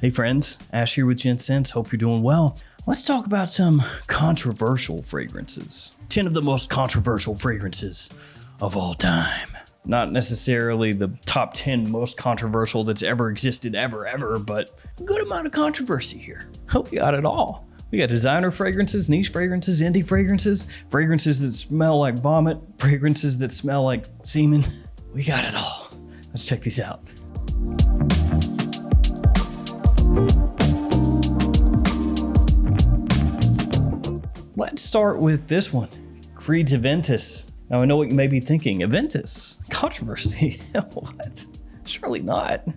Hey friends, Ash here with Gents. Hope you're doing well. Let's talk about some controversial fragrances. 10 of the most controversial fragrances of all time. Not necessarily the top 10 most controversial that's ever existed ever, but a good amount of controversy here. Hope you got it all. We got designer fragrances, niche fragrances, indie fragrances, fragrances that smell like vomit, fragrances that smell like semen. We got it all. Let's check these out. Let's start with this one, Creed's Aventus. Now I know what you may be thinking, Aventus, controversy, what? Surely not.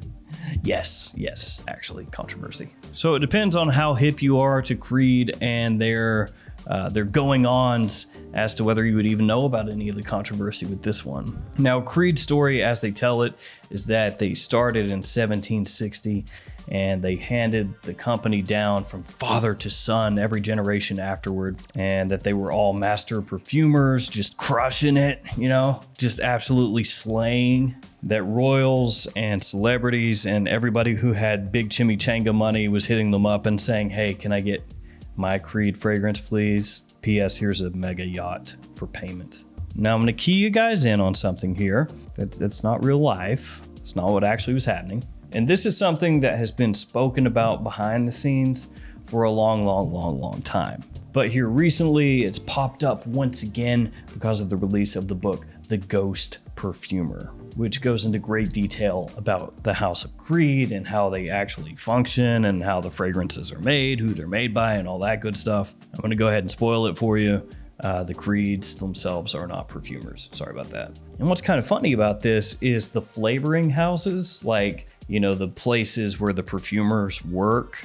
Yes, actually controversy. So it depends on how hip you are to Creed and their going-ons as to whether you would even know about any of the controversy with this one. Now Creed's story, as they tell it, is that they started in 1760 and they handed the company down from father to son every generation afterward, and that they were all master perfumers, just crushing it, just absolutely slaying. That royals and celebrities and everybody who had big chimichanga money was hitting them up and saying, hey, can I get my Creed fragrance, please? P.S. Here's a mega yacht for payment. Now I'm gonna key you guys in on something here. That's not real life. It's not what actually was happening. And this is something that has been spoken about behind the scenes for a long time. But here recently, it's popped up once again because of the release of the book, The Ghost Perfumer, which goes into great detail about the House of Creed and how they actually function and how the fragrances are made, who they're made by, and all that good stuff. I'm gonna go ahead and spoil it for you. The Creeds themselves are not perfumers. Sorry about that. And what's kind of funny about this is the flavoring houses, like, the places where the perfumers work,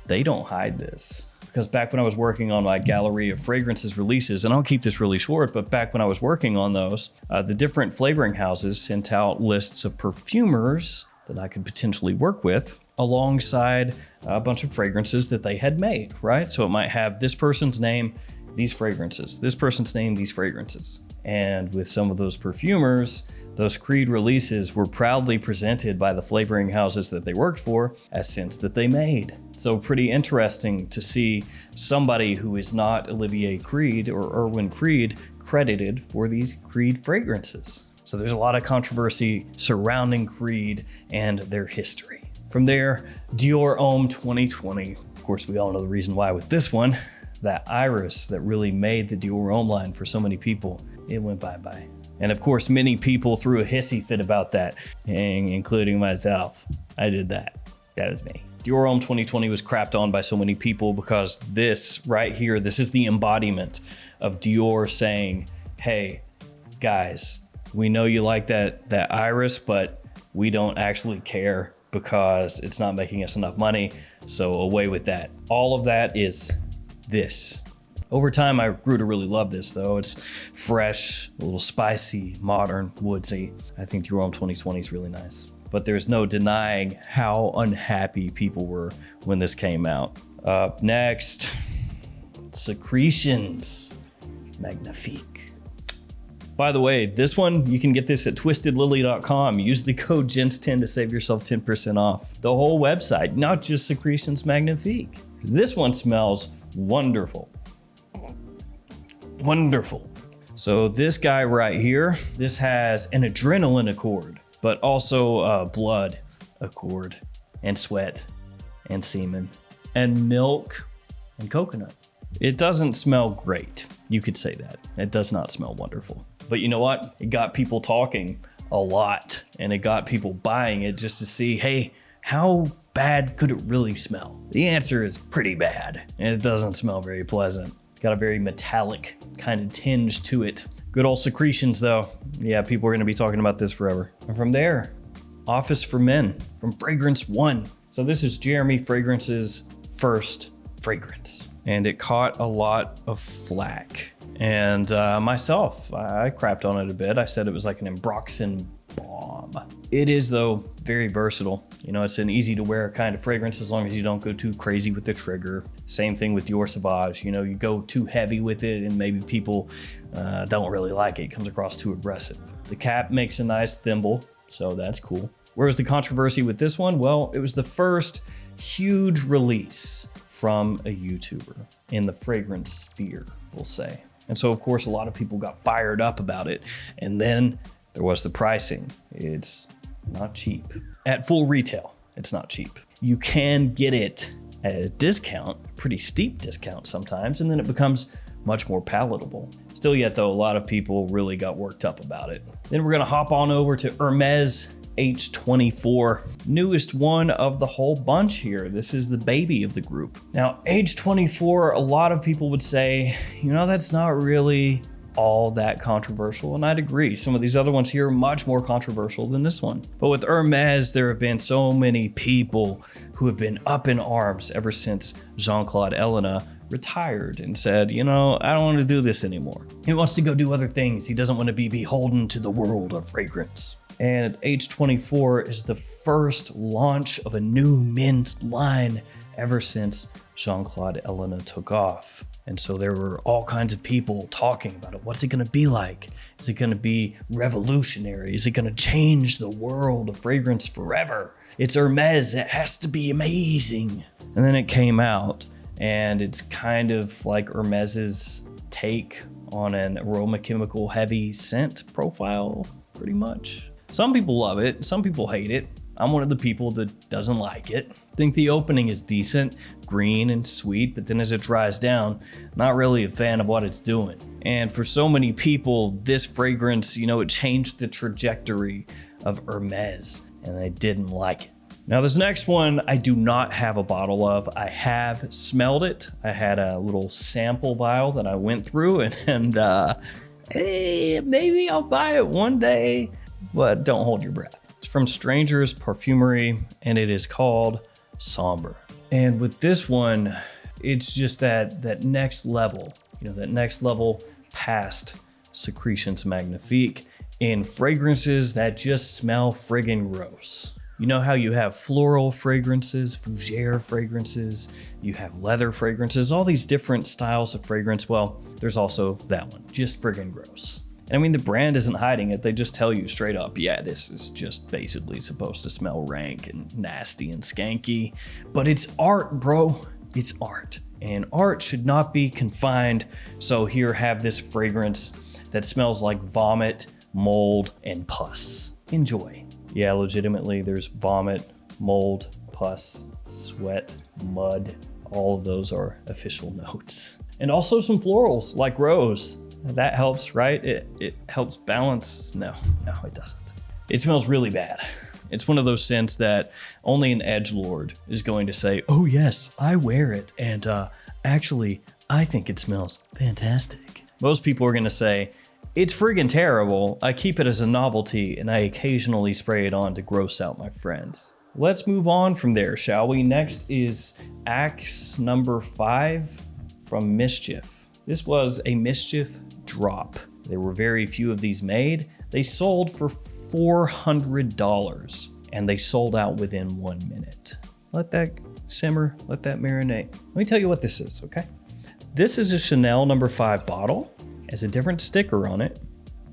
they don't hide this. Because back when I was working on my gallery of fragrances releases, and I'll keep this really short, but back when I was working on those, the different flavoring houses sent out lists of perfumers that I could potentially work with alongside a bunch of fragrances that they had made, right? So it might have this person's name, these fragrances, this person's name, these fragrances. And with some of those perfumers, those Creed releases were proudly presented by the flavoring houses that they worked for as scents that they made. So pretty interesting to see somebody who is not Olivier Creed or Erwin Creed credited for these Creed fragrances. So there's a lot of controversy surrounding Creed and their history. From there, Dior Homme 2020. Of course, we all know the reason why with this one. That iris that really made the Dior Homme line for so many people, it went bye-bye. And of course, many people threw a hissy fit about that, including myself. I did that. That was me. Dior Homme 2020 was crapped on by so many people because this right here, this is the embodiment of Dior saying, hey, guys, we know you like that iris, but we don't actually care because it's not making us enough money, so away with that. All of that is this. Over time, I grew to really love this though. It's fresh, a little spicy, modern, woodsy. I think Dior Homme 2020 is really nice. But there's no denying how unhappy people were when this came out. Up next, Secretions, Magnifiques. By the way, this one, you can get this at twistedlily.com. Use the code GENTS10 to save yourself 10% off. The whole website, not just Secretions Magnifiques. This one smells wonderful. Wonderful. So this guy right here, this has an adrenaline accord, but also blood accord, and sweat, and semen, and milk, and coconut. It doesn't smell great. You could say that. It does not smell wonderful. But you know what? It got people talking a lot, and it got people buying it just to see, hey, how bad could it really smell? The answer is pretty bad, and it doesn't smell very pleasant. Got a very metallic kind of tinge to it. Good old Secretions though. Yeah, people are gonna be talking about this forever. And from there, Office for Men from Fragrance One. So this is Jeremy Fragrance's first fragrance. And it caught a lot of flack. And myself, I crapped on it a bit. I said it was like an Ambroxan bomb. It is though very versatile. It's an easy to wear kind of fragrance as long as you don't go too crazy with the trigger. Same thing with Dior Sauvage. You go too heavy with it and maybe people don't really like it. It comes across too aggressive. The cap makes a nice thimble, so that's cool. Whereas the controversy with this one, well, it was the first huge release from a YouTuber in the fragrance sphere, we'll say. And so, of course, a lot of people got fired up about it. And then there was the pricing. It's not cheap. At full retail, it's not cheap. You can get it at a discount, pretty steep discount sometimes, and then it becomes much more palatable. Still yet though, a lot of people really got worked up about it. Then we're gonna hop on over to Hermes H24, newest one of the whole bunch here. This is the baby of the group. Now, H24, a lot of people would say, you know, that's not really all that controversial, and I'd agree. Some of these other ones here are much more controversial than this one. But with Hermes, there have been so many people who have been up in arms ever since Jean-Claude Ellena retired and said, you know, I don't want to do this anymore. He wants to go do other things. He doesn't want to be beholden to the world of fragrance. And H24 is the first launch of a new mint line ever since Jean-Claude Ellena took off. And so there were all kinds of people talking about it. What's it going to be like? Is it going to be revolutionary? Is it going to change the world of fragrance forever? It's Hermes. It has to be amazing. And then it came out, and it's kind of like Hermes's take on an aroma chemical heavy scent profile, pretty much. Some people love it. Some people hate it. I'm one of the people that doesn't like it. I think the opening is decent, green and sweet, but then as it dries down, not really a fan of what it's doing. And for so many people, this fragrance, you know, it changed the trajectory of Hermes, and they didn't like it. Now this next one, I do not have a bottle of. I have smelled it. I had a little sample vial that I went through, and maybe I'll buy it one day, but don't hold your breath. It's from Strangers Parfumerie, and it is called Sombre. And with this one, it's just that next level, you know, that next level past Secretions Magnifiques in fragrances that just smell friggin' gross. You know how you have floral fragrances, fougere fragrances, you have leather fragrances, all these different styles of fragrance. Well, there's also that one, just friggin' gross. And I mean, the brand isn't hiding it. They just tell you straight up, yeah, this is just basically supposed to smell rank and nasty and skanky. But it's art, bro. It's art. And art should not be confined. So here, have this fragrance that smells like vomit, mold, and pus. Enjoy. Yeah, legitimately, there's vomit, mold, pus, sweat, mud. All of those are official notes. And also some florals like rose. That helps, right? It helps balance. No, it doesn't. It smells really bad. It's one of those scents that only an edgelord is going to say, oh yes, I wear it. And actually, I think it smells fantastic. Most people are gonna say, it's friggin' terrible. I keep it as a novelty and I occasionally spray it on to gross out my friends. Let's move on from there, shall we? Next is Axe number 5 from Mischief. This was a Mischief drop. There were very few of these made. They sold for $400 and they sold out within 1 minute. Let that simmer, let that marinate. Let me tell you what this is, okay? This is a Chanel number 5 bottle. It has a different sticker on it.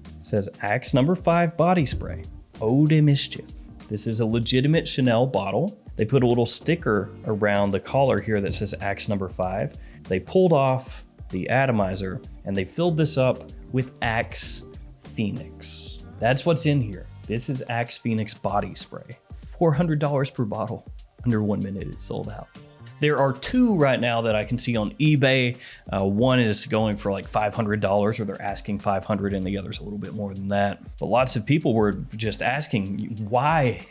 It says Axe number 5 body spray, Eau de Mischief. This is a legitimate Chanel bottle. They put a little sticker around the collar here that says Axe number 5. They pulled off the atomizer, and they filled this up with Axe Phoenix. That's what's in here. This is Axe Phoenix body spray. $400 per bottle. Under 1 minute, it's sold out. There are 2 right now that I can see on eBay. One is going for like $500, or they're asking $500, and the other's a little bit more than that. But lots of people were just asking, why?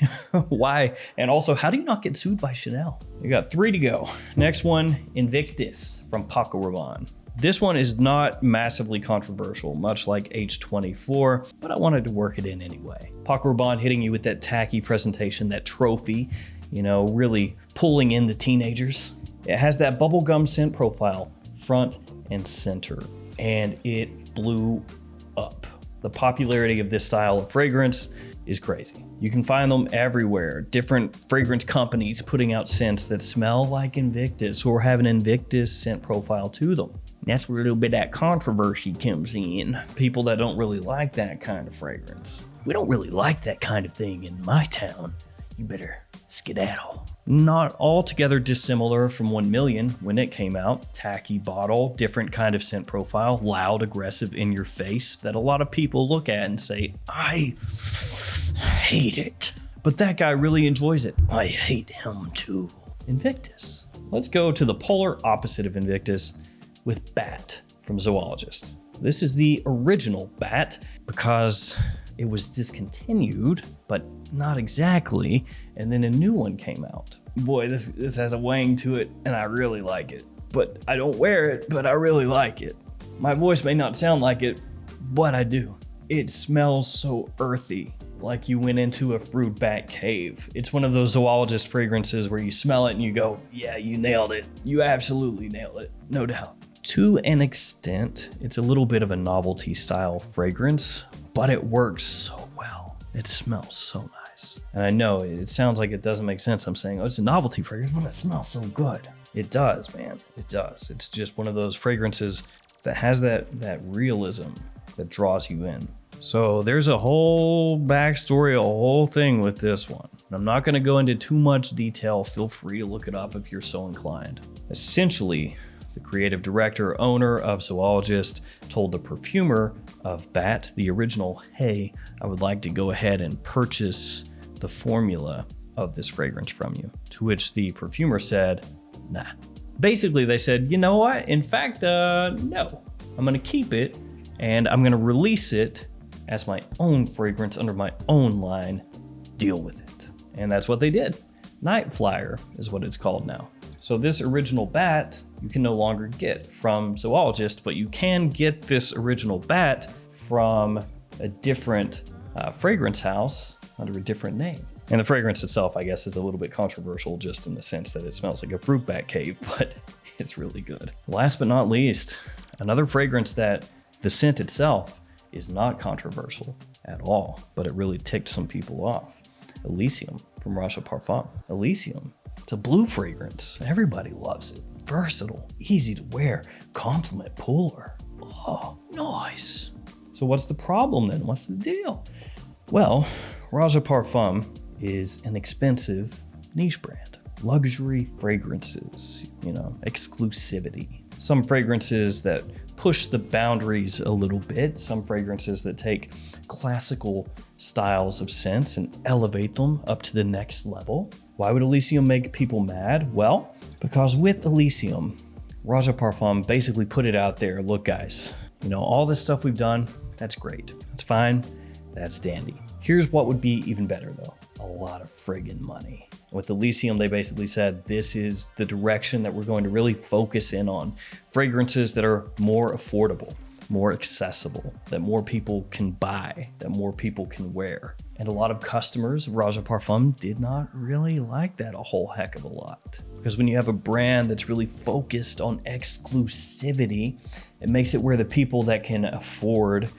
Why? And also, how do you not get sued by Chanel? You got 3 to go. Next one, Invictus from Paco Rabanne. This one is not massively controversial, much like H24, but I wanted to work it in anyway. Paco Rabanne hitting you with that tacky presentation, that trophy, you know, really pulling in the teenagers. It has that bubblegum scent profile, front and center, and it blew up. The popularity of this style of fragrance is crazy. You can find them everywhere. Different fragrance companies putting out scents that smell like Invictus or have an Invictus scent profile to them. That's where a little bit of that controversy comes in. People that don't really like that kind of fragrance. We don't really like that kind of thing in my town. you better skedaddle. Not altogether dissimilar from 1 Million when it came out. Tacky bottle, different kind of scent profile, loud, aggressive, in your face that a lot of people look at and say, I hate it. But that guy really enjoys it. I hate him too. Invictus. Let's go to the polar opposite of Invictus with Bat from Zoologist. This is the original Bat because it was discontinued, but not exactly. And then a new one came out. Boy, this has a wang to it, and I really like it. But I don't wear it, but I really like it. My voice may not sound like it, but I do. It smells so earthy, like you went into a fruit bat cave. It's one of those Zoologist fragrances where you smell it and you go, yeah, you nailed it. You absolutely nailed it, no doubt. To an extent, it's a little bit of a novelty style fragrance, but it works so well. It smells so nice. And I know it sounds like it doesn't make sense. I'm saying, oh, it's a novelty fragrance, but it smells so good. It does, man. It does. It's just one of those fragrances that has that realism that draws you in. So there's a whole backstory, a whole thing with this one. I'm not going to go into too much detail. Feel free to look it up if you're so inclined. Essentially, the creative director, owner of Zoologist, told the perfumer of Bat, the original, hey, I would like to go ahead and purchase the formula of this fragrance from you. To which the perfumer said, nah. Basically, they said, you know what? In fact, no. I'm going to keep it and I'm going to release it as my own fragrance under my own line. Deal with it. And that's what they did. Night Flyer is what it's called now. So this original Bat you can no longer get from Zoologist, but you can get this original Bat from a different fragrance house under a different name. And the fragrance itself, I guess, is a little bit controversial just in the sense that it smells like a fruit bat cave, but it's really good. Last but not least, another fragrance that the scent itself is not controversial at all, but it really ticked some people off. Elysium from Roja Parfums. Elysium, it's a blue fragrance. Everybody loves it. Versatile, easy to wear, compliment puller. Oh, nice. So what's the problem then? What's the deal? Well, Roja Parfums is an expensive niche brand. Luxury fragrances, exclusivity. Some fragrances that push the boundaries a little bit. Some fragrances that take classical styles of scents and elevate them up to the next level. Why would Elysium make people mad? Well, because with Elysium, Roja Parfums basically put it out there. Look, guys, all this stuff we've done, that's great. That's fine. That's dandy. Here's what would be even better though. A lot of friggin' money. With Elysium, they basically said, this is the direction that we're going to really focus in on. Fragrances that are more affordable, more accessible, that more people can buy, that more people can wear. And a lot of customers of Roja Parfums did not really like that a whole heck of a lot. Because when you have a brand that's really focused on exclusivity, it makes it where the people that can afford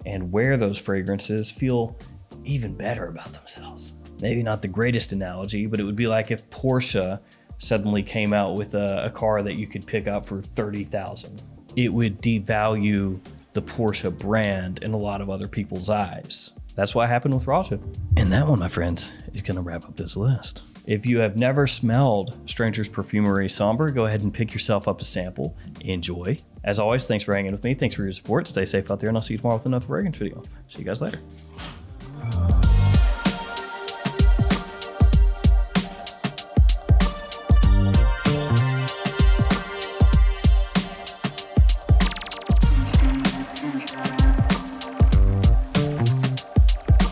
and wear those fragrances feel even better about themselves. Maybe not the greatest analogy, but it would be like if Porsche suddenly came out with a car that you could pick up for $30,000. It would devalue the Porsche brand in a lot of other people's eyes. That's what happened with Roja. And that one, my friends, is going to wrap up this list. If you have never smelled Stranger's Parfumerie Sombre, go ahead and pick yourself up a sample. Enjoy. As always, thanks for hanging with me. Thanks for your support. Stay safe out there, and I'll see you tomorrow with another fragrance video. See you guys later.